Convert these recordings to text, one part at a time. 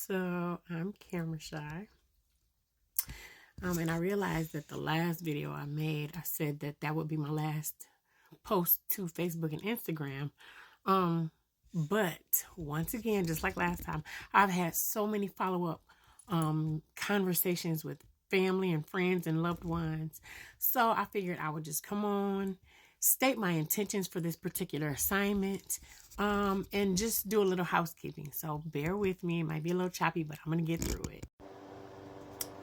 So I'm camera shy. And I realized that the last video I made, I said that would be my last post to Facebook and Instagram. But once again, just like last time, I've had so many follow-up conversations with family and friends and loved ones. So I figured I would just come on, state my intentions for this particular assignment, and just do a little housekeeping. So bear with me. It might be a little choppy, but I'm going to get through it.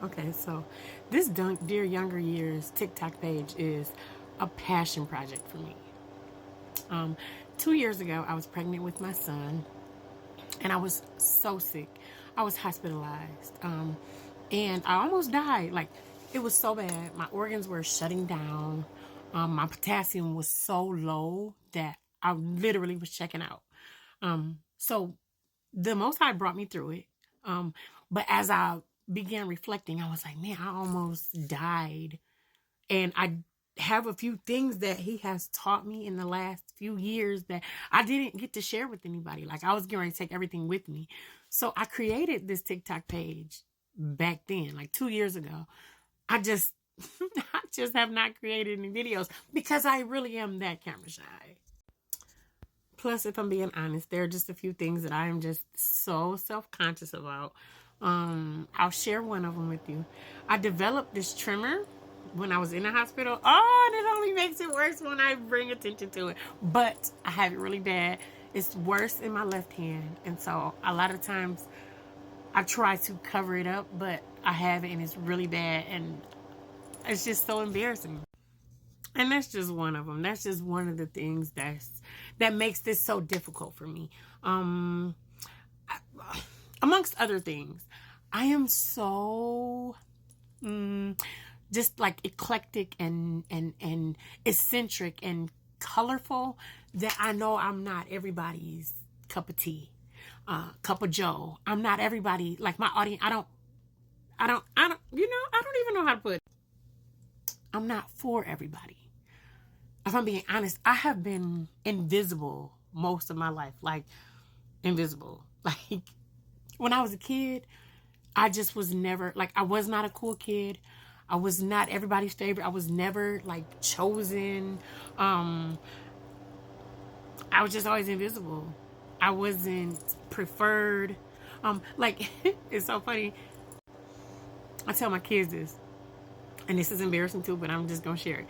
Okay, so this Dear Younger Years TikTok page is a passion project for me. 2 years ago, I was pregnant with my son, and I was so sick. I was hospitalized, and I almost died. Like, it was so bad. My organs were shutting down. My potassium was so low that I literally was checking out. So the Most High brought me through it. But as I began reflecting, I was like, man, I almost died. And I have a few things that he has taught me in the last few years that I didn't get to share with anybody. Like, I was getting ready to take everything with me. So I created this TikTok page back then, like 2 years ago. I just have not created any videos because I really am that camera shy. Plus, if I'm being honest, there are just a few things that I am just so self-conscious about. I'll share one of them with you. I developed this trimmer when I was in the hospital. Oh, and it only makes it worse when I bring attention to it. But I have it really bad. It's worse in my left hand. And so a lot of times I try to cover it up, but I have it and it's really bad. And it's just so embarrassing. And that's just one of them. That's just one of the things that makes this so difficult for me. Amongst other things, I am so just like eclectic and eccentric and colorful that I know I'm not everybody's cup of tea, cup of joe. I'm not everybody, like my audience. I don't even know how to put it. I'm not for everybody. If I'm being honest, I have been invisible most of my life. Like, invisible. Like, when I was a kid, I just was never, like, I was not a cool kid. I was not everybody's favorite. I was never, like, chosen. I was just always invisible. I wasn't preferred. Like, it's so funny. I tell my kids this, and this is embarrassing too, but I'm just going to share it.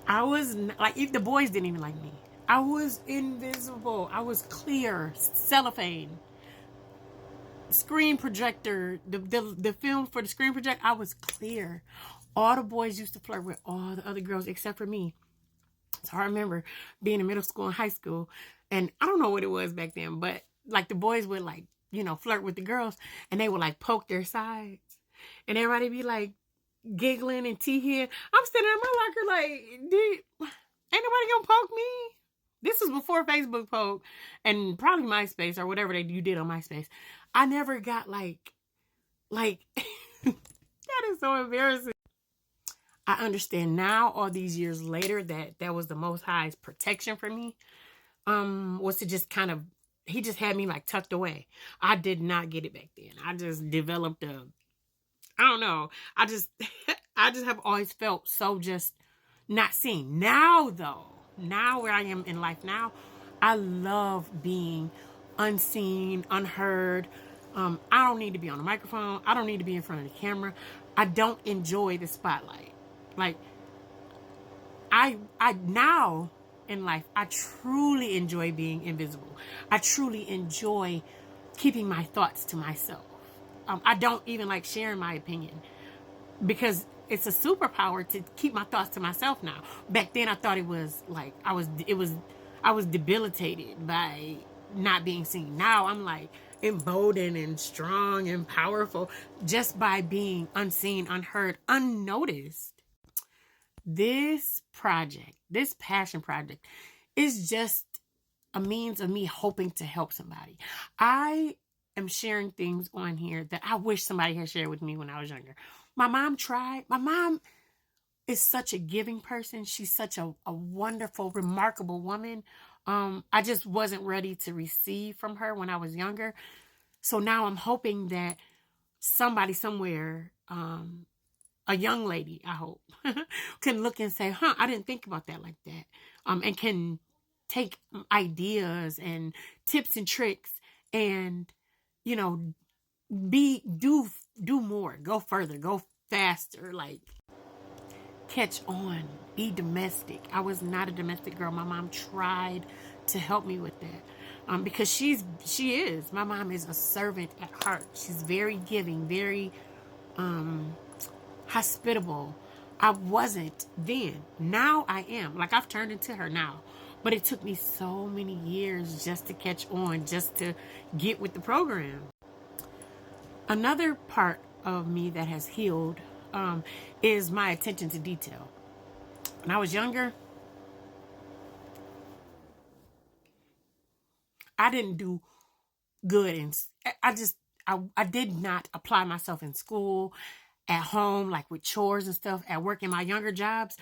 I was, like, if the boys didn't even like me. I was invisible. I was clear, cellophane. Screen projector, the film for the screen projector, I was clear. All the boys used to flirt with all the other girls except for me. So I remember being in middle school and high school, and I don't know what it was back then, but like the boys would, like, flirt with the girls, and they would like poke their sides, and everybody be like giggling and tee-head. I'm sitting in my locker like, ain't nobody gonna poke me? This was before Facebook poke and probably MySpace or whatever you did on MySpace. I never got like that is so embarrassing. I understand now, all these years later, that was the Most High's protection for me. Was to just kind of, he just had me like tucked away. I did not get it back then. I just developed I don't know. I just have always felt so just not seen. Now though, now where I am in life now, I love being unseen, unheard. I don't need to be on the microphone. I don't need to be in front of the camera. I don't enjoy the spotlight. Like, I now in life, I truly enjoy being invisible. I truly enjoy keeping my thoughts to myself. I don't even like sharing my opinion because it's a superpower to keep my thoughts to myself now. Back then I thought it was like I was debilitated by not being seen. Now I'm like emboldened and strong and powerful just by being unseen, unheard, unnoticed. This project, this passion project, is just a means of me hoping to help somebody. I am sharing things on here that I wish somebody had shared with me when I was younger. My mom tried. My mom is such a giving person. She's such a wonderful, remarkable woman. I just wasn't ready to receive from her when I was younger. So now I'm hoping that somebody somewhere, a young lady, I hope, can look and say, I didn't think about that like that. And can take ideas and tips and tricks and, you know, do more, go further, go faster, like catch on, be domestic. I was not a domestic girl. My mom tried to help me with that. Because my mom is a servant at heart. She's very giving, very hospitable. I wasn't then. Now I am. Like, I've turned into her now. But it took me so many years just to catch on, just to get with the program. Another part of me that has healed is my attention to detail. When I was younger, I didn't do good, and I did not apply myself in school, at home, like with chores and stuff, at work, in my younger jobs.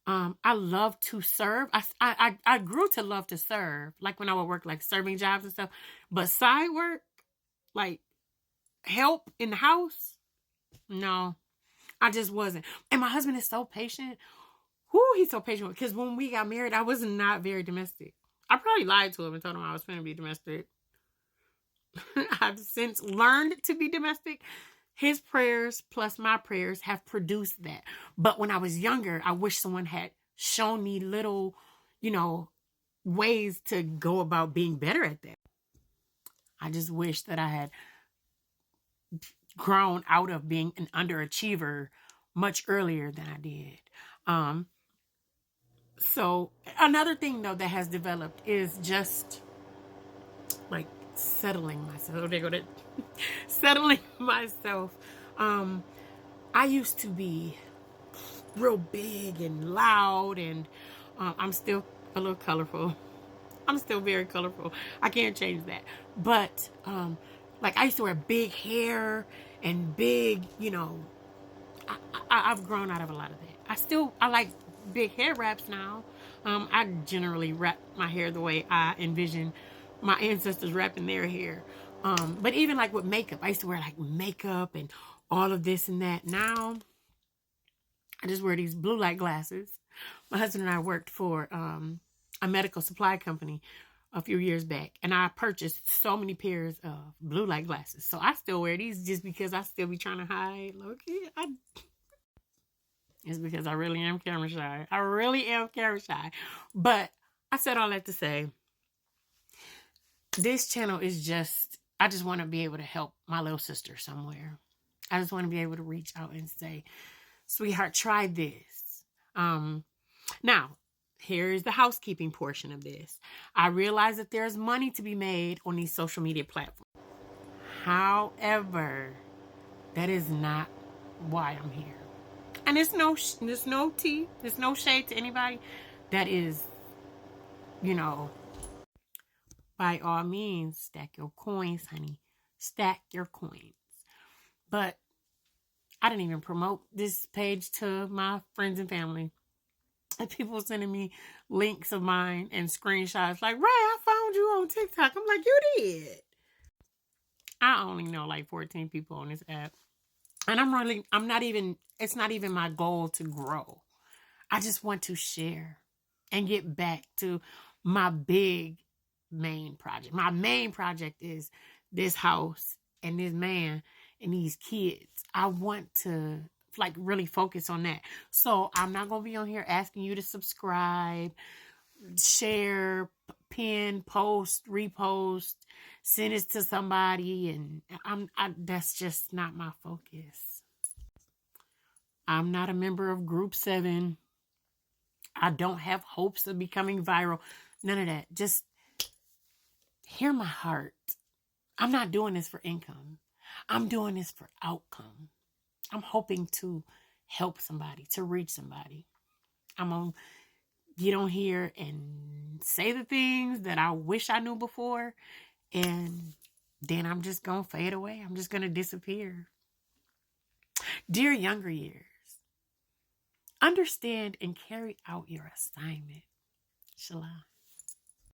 I love to serve. I grew to love to serve, like when I would work like serving jobs and stuff. But side work, like help in the house, no, I just wasn't. And my husband is so patient. He's so patient. Because when we got married, I was not very domestic. I probably lied to him and told him I was going to be domestic. I've since learned to be domestic. His prayers plus my prayers have produced that. But when I was younger, I wish someone had shown me little, ways to go about being better at that. I just wish that I had grown out of being an underachiever much earlier than I did. So another thing, though, that has developed is just like settling myself. Settling myself. I used to be real big and loud, and I'm still a little colorful. I'm still very colorful. I can't change that. But like, I used to wear big hair and big, I've grown out of a lot of that. I like big hair wraps now. I generally wrap my hair the way I envision my ancestors wrapping their hair. But even like with makeup, I used to wear like makeup and all of this and that. Now I just wear these blue light glasses. My husband and I worked for a medical supply company a few years back, and I purchased so many pairs of blue light glasses. So I still wear these just because I still be trying to hide. Low-key, it's because I really am camera shy. I really am camera shy. But I said all that to say, this channel is I just want to be able to help my little sister somewhere. I just want to be able to reach out and say, sweetheart, try this. Now, here's the housekeeping portion of this. I realize that there's money to be made on these social media platforms. However, that is not why I'm here. And there's no tea. There's no shade to anybody. That is, by all means, stack your coins, honey. Stack your coins. But I didn't even promote this page to my friends and family. And people sending me links of mine and screenshots like, Ray, I found you on TikTok. I'm like, you did. I only know like 14 people on this app. And it's not even my goal to grow. I just want to share and get back to my big main project. My main project is this house and this man and these kids. I want to like really focus on that. So I'm not going to be on here asking you to subscribe, share, pin, post, repost, send it to somebody. And that's just not my focus. I'm not a member of Group 7. I don't have hopes of becoming viral. None of that. Just hear my heart. I'm not doing this for income. I'm doing this for outcome. I'm hoping to help somebody, to reach somebody. I'm going to get on here and say the things that I wish I knew before, and then I'm just going to fade away. I'm just going to disappear. Dear younger years, understand and carry out your assignment. Shalam.